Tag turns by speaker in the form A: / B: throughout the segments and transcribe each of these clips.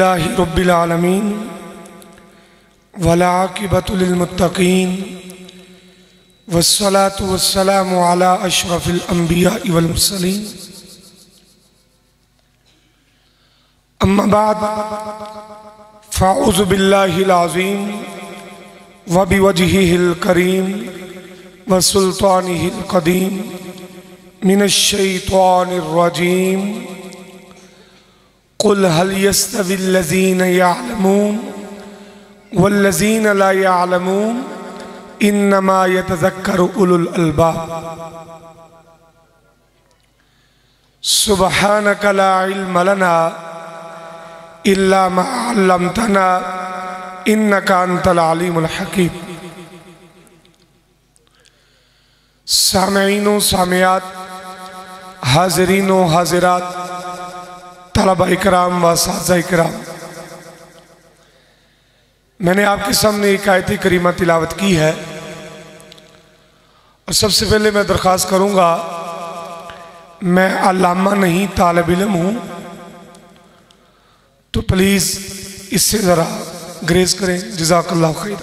A: रब्बिल आलमीन वला आक़िबतु लिल मुत्तक़ीन वस्सलातु वस्सलामु अला अशरफिल अंबिया वल मुरसलीन अम्मा बाद फ़अऊज़ु बिल्लाहिल अज़ीम व बिवजहिहिल करीम व सुल्तानिहिल क़दीम मिनश शैतानिर रजीम कुल हल यस्तविल्लज़ीन यअलमून वल्लज़ीन ला यअलमून इन्नमा यतज़क्करु उलुल अलबाब। सुब्हानक ला इल्म लना इल्ला मा अल्लमतना इन्नका अंतल अलीमुल हकीम। सामईन व सामियात, हाज़रीन व हाज़िरात, तलबा इकराम व साज़ा इकराम, मैंने आपके सामने एक आयत करीमा तिलावत की है और सबसे पहले मैं दरख्वास्त करूँगा, मैं अल्लामा नहीं तालिब इल्म हूँ, तो प्लीज़ इससे ज़रा ग्रेस करें। जज़ाकल्लाहु खैर।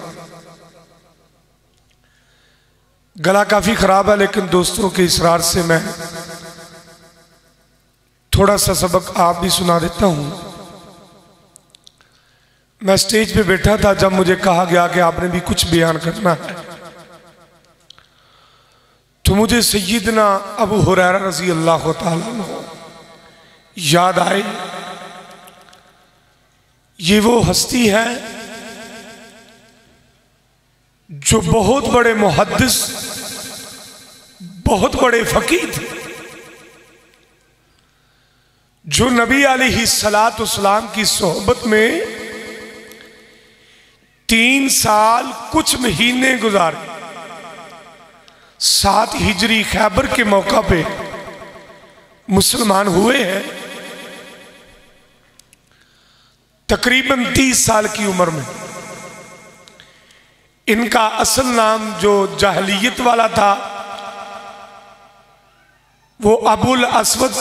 A: गला काफ़ी ख़राब है, लेकिन दोस्तों के इसरार से मैं थोड़ा सा सबक आप भी सुना देता हूँ। मैं स्टेज पे बैठा था जब मुझे कहा गया कि आपने भी कुछ बयान करना है, तो मुझे सय्यदना अबू हुरैरा रज़ी अल्लाह तआला अन्हु याद आए। ये वो हस्ती है जो बहुत बड़े मुहद्दिस, बहुत बड़े फकीह थे, जो नबी अलैहिस्सलातु वस्सलाम की सोहबत में 3 साल कुछ महीने गुजारे। 7 हिजरी खैबर के मौका पे मुसलमान हुए हैं, तकरीबन 30 साल की उम्र में। इनका असल नाम जो जाहलियत वाला था वो अबुल अस्वद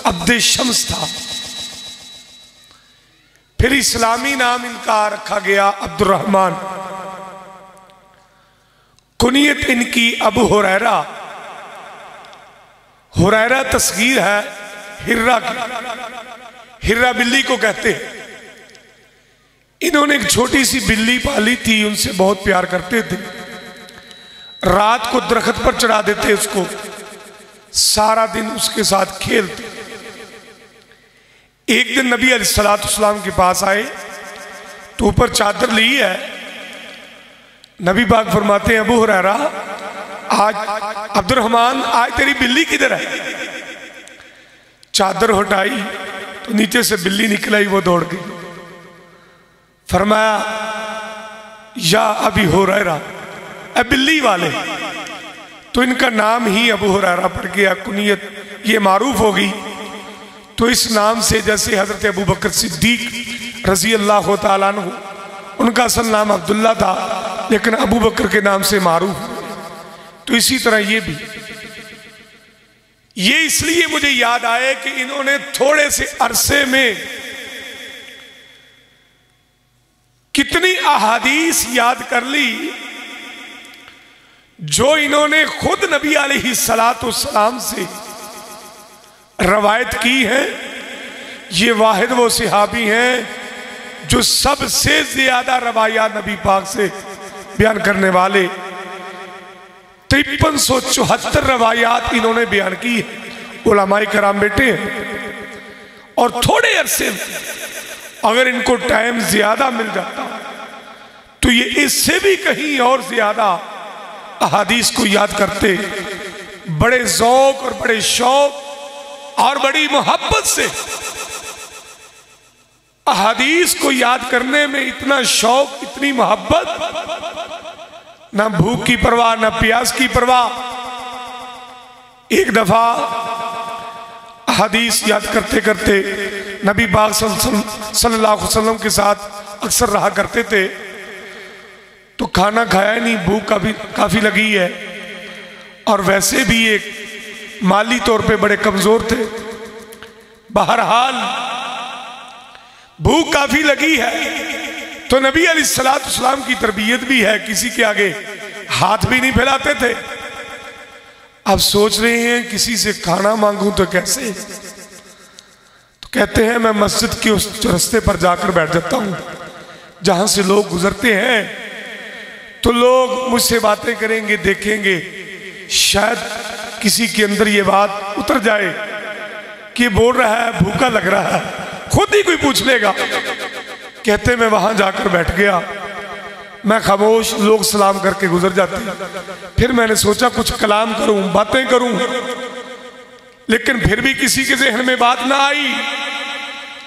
A: अब्दे शम्स था। फिर इस्लामी नाम इनका रखा गया अब्दुर्रहमान। कुनियत इनकी अबू हुरैरा। हुरैरा तस्गीर है हिर्रा की। हिर्रा बिल्ली को कहते हैं। इन्होंने एक छोटी सी बिल्ली पाली थी, उनसे बहुत प्यार करते थे। रात को दरख्त पर चढ़ा देते उसको, सारा दिन उसके साथ खेलते। एक दिन नबी अलैहिस्सलाम के पास आए तो ऊपर चादर ली है। नबी पाक फरमाते हैं, अबू हुरैरा, आज अब्दुर्रहमान, आज तेरी बिल्ली किधर है? चादर हटाई तो नीचे से बिल्ली निकल आई, वो दौड़ गई। फरमाया, या अबी हुरैरा, ए बिल्ली वाले। तो इनका नाम ही अबू हुरैरा पड़ गया, कुनियत ये मारूफ होगी। तो इस नाम से, जैसे हजरत अबू बकर सिद्दीक रजी अल्लाह तआला अन्हु, उनका असल नाम अब्दुल्ला था, लेकिन अबू बकर के नाम से मारूफ। तो इसी तरह ये भी, ये इसलिए मुझे याद आए कि इन्होंने थोड़े से अरसे में कितनी अहादीस याद कर ली जो इन्होंने खुद नबी अलैहिस्सलातु वस्सलाम से रवायत की है। ये वाहिद वो सहाबी हैं जो सबसे ज्यादा रवायात नबी पाक से बयान करने वाले। 5374 रवायात इन्होंने बयान की है। उलमाए कराम बैठे हैं और थोड़े अरसे में अगर इनको टाइम ज्यादा मिल जाता तो ये इससे भी कहीं और ज्यादा अहादीस को याद करते। बड़े ज़ौक़ और बड़े शौक़ और बड़ी मोहब्बत से अहादीस को याद करने में इतना शौक़, इतनी मोहब्बत, ना भूख की परवाह, ना प्यास की परवाह। एक दफा अहादीस याद करते करते नबी पाक सल्लल्लाहु अलैहि वसल्लम के साथ अक्सर रहा करते थे। तो खाना खाया नहीं, भूख काफी लगी है, और वैसे भी एक माली तौर पे बड़े कमजोर थे। बहरहाल भूख काफी लगी है, तो नबी अलैहिस्सलाम की तरबियत भी है, किसी के आगे हाथ भी नहीं फैलाते थे। अब सोच रहे हैं किसी से खाना मांगूं तो कैसे, तो कहते हैं मैं मस्जिद के उस रास्ते पर जाकर बैठ जाता हूं जहां से लोग गुजरते हैं, तो लोग मुझसे बातें करेंगे, देखेंगे, शायद किसी के अंदर ये बात उतर जाए कि बोल रहा है भूखा लग रहा है, खुद ही कोई पूछ लेगा। कहते मैं वहां जाकर बैठ गया, मैं खामोश, लोग सलाम करके गुजर जाते। फिर मैंने सोचा कुछ कलाम करूं, बातें करूं, लेकिन फिर भी किसी के ज़हन में बात ना आई।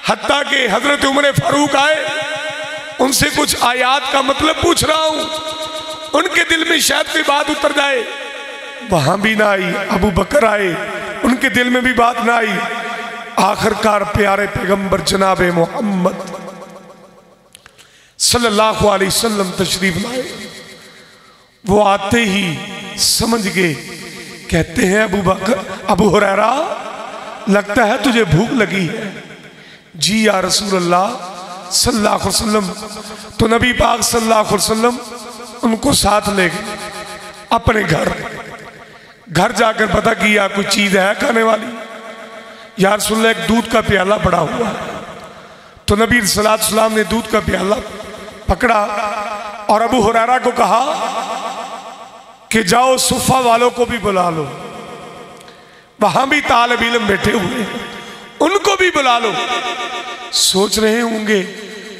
A: हत्ता कि हजरत उमर फारूक आए, उनसे कुछ आयात का मतलब पूछ रहा हूं, उनके दिल में शायद कोई बात उतर जाए, वहां भी ना आई। अबू बकर आए, उनके दिल में भी बात ना आई। आखिरकार प्यारे पैगंबर जनाब मोहम्मद सल्लल्लाहु अलैहि वसल्लम तशरीफ लाए। वो आते ही समझ गए, कहते हैं अबू हुरैरा लगता है तुझे भूख लगी है। जी या रसूल अल्लाह सल्लल्लाहु अलैहि वसल्लम। तो नबी पाक सल्लल्लाहु अलैहि वसल्लम उनको साथ ले गए अपने घर जाकर पता किया कोई चीज है खाने वाली। या रसूल अल्लाह एक दूध का प्याला पड़ा हुआ है। तो नबी सल्लल्लाहु अलैहि वसल्लम ने दूध का प्याला पकड़ा और अबू हुरैरा को कहा कि जाओ सुफा वालों को भी बुला लो, वहां भी तालिब इल्म बैठे हुए, उनको भी बुला लो। सोच रहे होंगे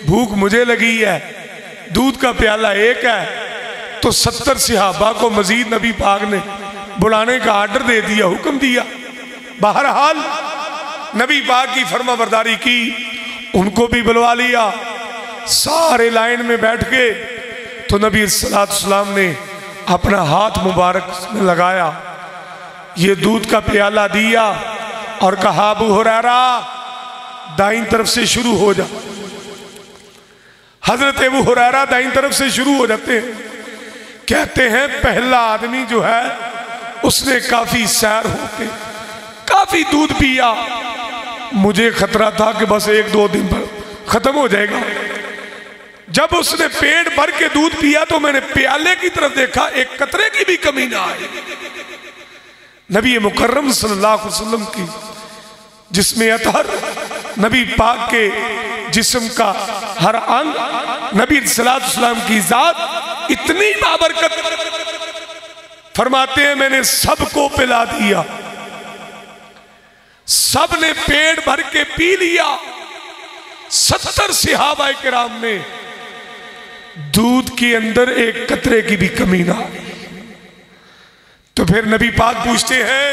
A: भूख मुझे लगी है, दूध का प्याला एक है, तो 70 सहाबा को मजीद नबी पाक ने बुलाने का आर्डर दे दिया, हुक्म दिया। बहरहाल नबी पाक की फरमाबरदारी की, उनको भी बुलवा लिया। सारे लाइन में बैठ गए। तो नबी सल्लल्लाहु अलैहि वसल्लम ने अपना हाथ मुबारक में लगाया, ये दूध का प्याला दिया और कहा अबू हुरैरा दाईं तरफ से शुरू हो जा। हजरत अबू हुरैरा दाईं तरफ से शुरू हो जाते हैं। कहते हैं पहला आदमी जो है उसने काफी सैर होके काफी दूध पिया। मुझे खतरा था कि बस 1-2 दिन पर खत्म हो जाएगा। जब उसने पेट भर के दूध पिया तो मैंने प्याले की तरफ देखा, एक कतरे की भी कमी ना आई। नबी मुकर्रम सल्लल्लाहु अलैहि वसल्लम की जिसमें अतहर, नबी पाक के जिस्म का हर अंग, नबी सल्लल्लाहु अलैहि वसल्लम की जात इतनी बाबरकत, फरमाते हैं मैंने सबको पिला दिया, सब ने पेट भर के पी लिया। 70 सहाबाए किराम ने दूध के अंदर एक कतरे की भी कमी ना आई। तो फिर नबी पाक पूछते हैं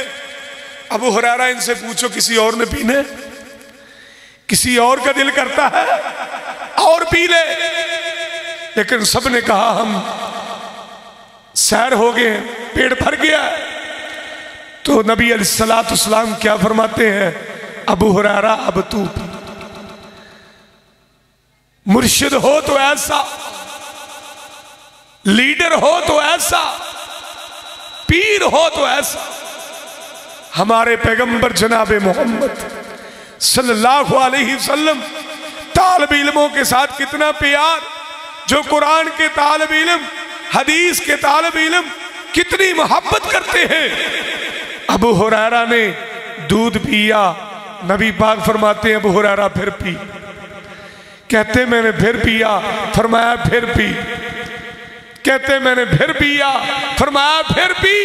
A: अबू हुरैरा इनसे पूछो किसी और ने पीने, किसी और का दिल करता है और पी ले, लेकिन सब ने कहा हम सैर हो गए, पेट भर गया। तो नबी अलैहिस्सलातु वस्सलाम क्या फरमाते हैं, अबू हुरैरा अब तू पी। मुर्शिद हो तो ऐसा, लीडर हो तो ऐसा, पीर हो तो ऐसा। हमारे पैगंबर जनाब मोहम्मद सल्लल्लाहु अलैहि वसल्लम तालिब इल्मों के साथ कितना प्यार, जो कुरान के तालिब इल्म, हदीस के तालिब इल्म कितनी मोहब्बत करते हैं। अबू हुरैरा ने दूध पिया, नबी पाक फरमाते हैं अबू हुरैरा फिर पी। कहते मैंने फिर पिया, फरमाया फिर पी। कहते मैंने फिर पिया, फरमाया फिर पी।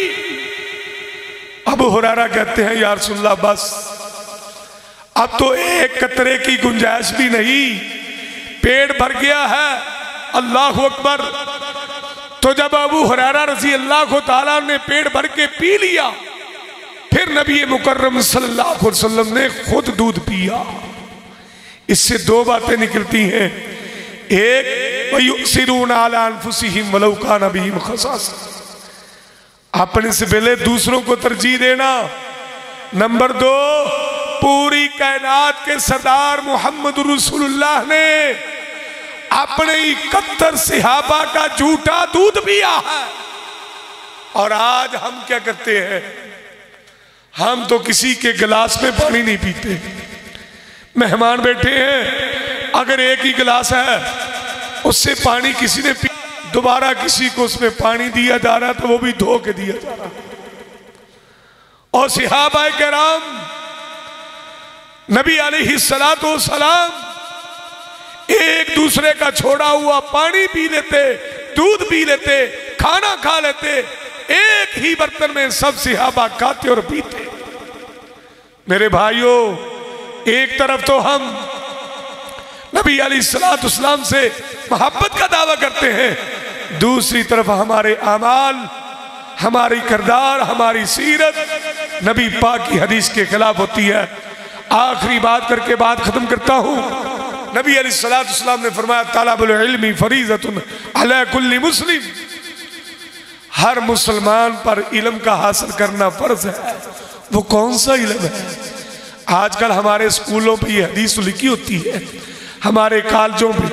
A: अबू हुरैरा कहते हैं या रसूल अल्लाह बस अब तो एक कतरे की गुंजाइश भी नहीं, पेट भर गया है। अल्लाह अकबर। तो जब अबू हुरैरा रज़ी अल्लाह ताला ने पेट भर के पी लिया, फिर नबी मुकर्रम सल्लल्लाहु अलैहि वसल्लम ने खुद दूध पिया। इससे 2 बातें निकलती हैं। एक, वयुसिरूना अला अनफुसिहिम वलौ काना बिहिम खसासा, अपने से पहले दूसरों को तरजीह देना। नंबर 2, पूरी कायनात के सरदार मोहम्मद रसूलुल्लाह ने अपने 71 सहाबा का झूठा दूध पिया है। और आज हम क्या करते हैं, हम तो किसी के गिलास में पानी नहीं पीते। मेहमान बैठे हैं, अगर एक ही गिलास है उससे पानी किसी ने पी, दोबारा किसी को उसमें पानी दिया जा रहा है तो वो भी धो के दिया जा रहा है। और सहाबा किराम नबी अलैहिस्सलातु वस्सलाम एक दूसरे का छोड़ा हुआ पानी पी लेते, दूध पी लेते, खाना खा लेते, एक ही बर्तन में सब सहाबा खाते और पीते। मेरे भाइयों, एक तरफ तो हम नबी अलैहिस्सलातु वस्सलाम से मोहब्बत का दावा करते हैं, दूसरी तरफ हमारे अमाल, हमारी किरदार, हमारी सीरत नबी पाक की हदीस के खिलाफ होती है। आखिरी बात करके बात खत्म करता हूं। नबी अलैहिस्सलातु वस्सलाम ने फरमाया तलबुल इल्मी फरीज़तुन अला कुल्ली मुस्लिम, हर मुसलमान पर इल्म का हासिल करना फर्ज है। वो कौन सा इल्म है? आजकल हमारे स्कूलों पे ये हदीस लिखी होती है, हमारे कॉलेजों पे,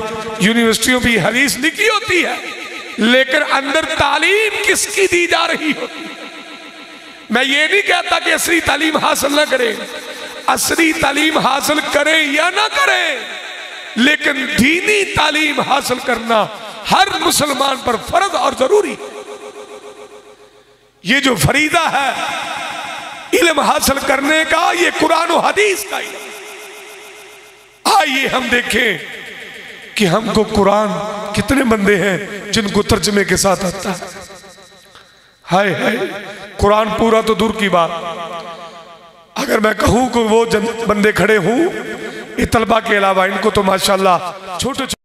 A: यूनिवर्सिटियों पे हदीस लिखी होती है, लेकिन अंदर तालीम किसकी दी जा रही होती है? मैं ये नहीं कहता कि असली तालीम हासिल ना करें, असली तालीम हासिल करें या ना करें, लेकिन दीनी तालीम हासिल करना हर मुसलमान पर फर्ज और जरूरी है। ये जो फरीदा है इल्म हासिल करने का, ये कुरान और हदीस का इल्म। आइए हम देखें कि हमको कुरान कितने बंदे हैं जिनको तर्जमे के साथ आता है। हाय हाय, कुरान पूरा तो दूर की बात, अगर मैं कहूं कि वो बंदे खड़े हूं, ये तलबा के अलावा, इनको तो माशाल्लाह छोटे छोटे,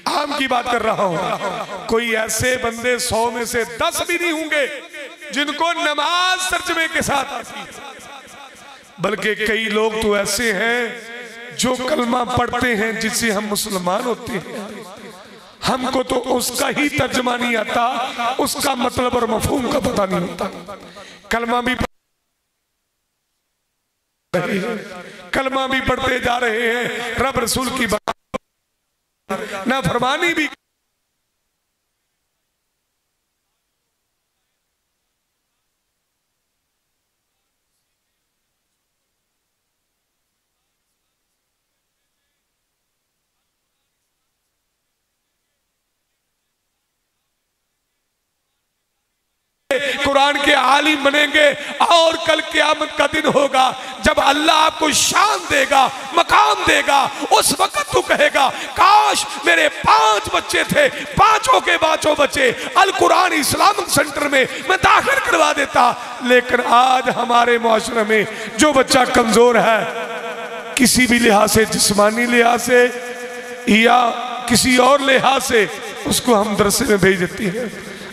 A: आम की बात कर रहा हूं, कोई ऐसे बंदे 100 में से 10 भी नहीं होंगे जिनको नमाज तर्जमे के साथ आती है। बल्कि कई लोग तो ऐसे हैं जो कलमा पढ़ते हैं जिससे हम मुसलमान होते हैं, हमको तो उसका ही तर्जमा नहीं आता, उसका मतलब और मफहूम का पता नहीं होता। कलमा भी पढ़ते जा रहे हैं, रब रसूल की बात ना फरमानी भी। कुरान के आलिम बनेंगे और कल क़यामत का दिन होगा जब अल्लाह आपको शान देगा, मकाम देगा, उस वक्त तू कहेगा काश मेरे 5 बच्चे थे, 5 के 5 बच्चे अल कुरान इस्लामिक सेंटर में मैं दाखिल करवा देता। लेकिन आज हमारे मुआशरे में जो बच्चा कमजोर है, किसी भी लिहाज से, जिस्मानी लिहाज से या किसी और लिहाज से, उसको हम दरसे में भेज देते हैं।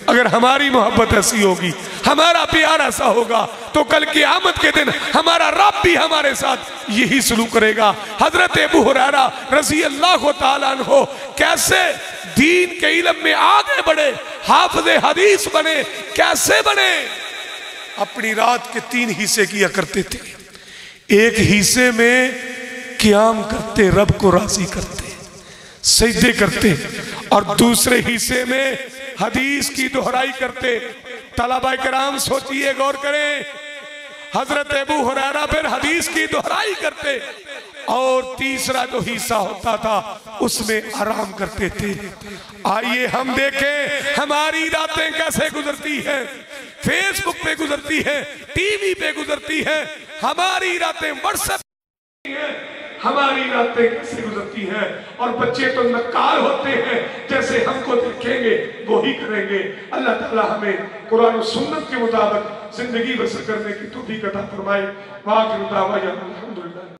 A: अगर हमारी मोहब्बत ऐसी होगी, हमारा प्यार ऐसा होगा, तो कल क़यामत के दिन हमारा रब भी हमारे साथ यही सलूक करेगा। हजरत अबू हुरैरा रज़ी अल्लाह तआला अन्हु कैसे दीन के इल्म में आगे बढ़े, हाफ़िज़े हदीस बने, कैसे बने? अपनी रात के 3 हिस्से किया करते थे। एक हिस्से में क़याम करते, रब को राज़ी करते, सजदे करते, और दूसरे हिस्से में हदीस की दोहराई करते। तलबा किराम सोचिए, गौर करें, हजरत अबू हुरैरा फिर हदीस की दोहराई करते, और तीसरा जो हिस्सा होता था उसमें आराम करते थे। आइए हम देखें हमारी रातें कैसे गुजरती हैं, फेसबुक पे गुजरती है, टीवी पे गुजरती है, हमारी रातें व्हाट्सएप, हमारी रातें कैसे गुजरती हैं। और बच्चे तो नक्काल होते हैं, जैसे हमको देखेंगे वो ही करेंगे। अल्लाह ताला हमें कुरान और सुन्नत के मुताबिक जिंदगी बसर करने की तौफीक अता फरमाए। वाक़िअ दावा अल्हम्दुलिल्लाह।